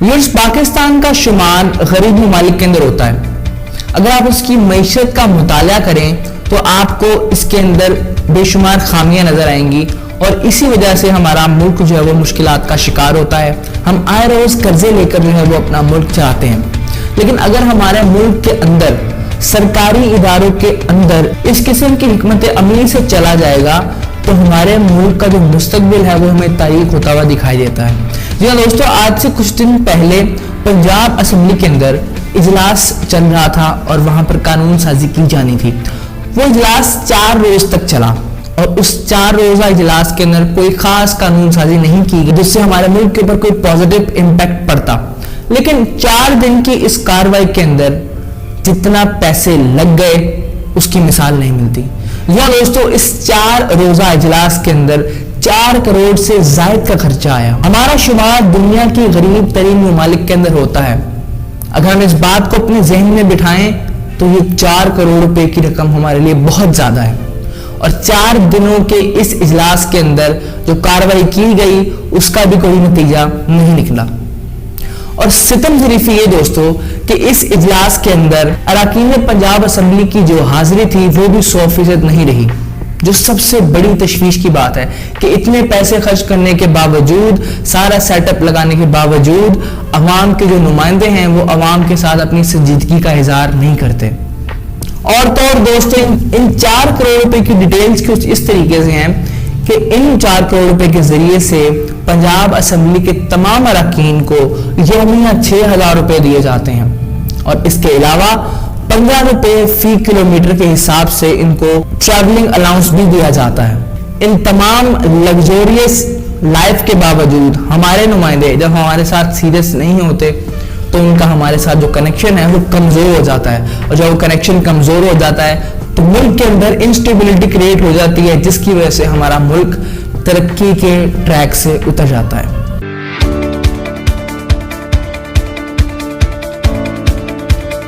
Viewers, Pakistan का शुमार गरीब ममालिक के अंदर होता है। अगर आप उसकी मईशत का मुताला करें तो आपको इसके अंदर बेशुमार खामियां नजर आएंगी और इसी वजह से हमारा मुल्क जो है वो मुश्किलात का शिकार होता है। हम आए रोज कर्जे लेकर जो है वो अपना मुल्क चलाते हैं। लेकिन अगर हमारे मुल्क के अंदर सरकारी इदारों के अंदर इस किस्म की हिकमत अमली से चला जाएगा तो हमारे मुल्क का जो मुस्तकबिल है वो हमें तारीख होता हुआ दिखाई देता है। जी हाँ दोस्तों, आज से कुछ दिन पहले पंजाब असेंबली के अंदर इजलास चल रहा था और वहां पर कानून साजी की जानी थी। वो इजलास 4 रोज तक चला और उस 4 रोजा इजलास के अंदर कोई खास कानून साजी नहीं की गई जिससे हमारे मुल्क के ऊपर कोई पॉजिटिव इम्पैक्ट पड़ता। लेकिन 4 दिन की इस कार्रवाई के अंदर जितना पैसे लग गए उसकी मिसाल नहीं मिलती। या दोस्तों, इस 4 रोजा इजलास के अंदर 4 करोड़ से जायद का खर्चा आया। हमारा शुमार दुनिया की गरीब तरीन ममालिक के अंदर होता है। अगर हम इस बात को अपने जहन में बिठाएं तो ये 4 करोड़ रुपए की रकम हमारे लिए बहुत ज्यादा है। और 4 दिनों के इस इजलास के अंदर जो कार्रवाई की गई उसका भी कोई नतीजा नहीं निकला। और सितम ज़रीफ़ी ये दोस्तों कि इस इजलास के अंदर अरकान पंजाब असेंबली की जो हाजिरी थी वो भी 100% नहीं रही। जो सबसे बड़ी तशवीश की बात है कि इतने पैसे खर्च करने के बावजूद, सारा सेटअप लगाने के बावजूद अवाम के जो नुमाइंदे हैं वो अवाम के साथ अपनी संजीदगी का इजहार नहीं करते। और तो और दोस्तों, इन 4 करोड़ रुपए की डिटेल्स कुछ इस तरीके से हैं कि इन 4 करोड़ रुपए के जरिए से पंजाब असेंबली के तमाम अरकान को यौमिया 6,000 रुपए दिए जाते हैं और इसके अलावा 15 रुपए फी किलोमीटर के हिसाब से इनको ट्रैवलिंग अलाउंस भी दिया जाता है। इन तमाम लग्जोरियस लाइफ के बावजूद हमारे नुमाइंदे जब हमारे साथ सीरियस नहीं होते तो उनका हमारे साथ जो कनेक्शन है वो कमजोर हो जाता है और जब वो कनेक्शन कमजोर हो जाता है तो मुल्क के अंदर इंस्टेबिलिटी क्रिएट हो जाती है जिसकी वजह से हमारा मुल्क तरक्की के ट्रैक से उतर जाता है।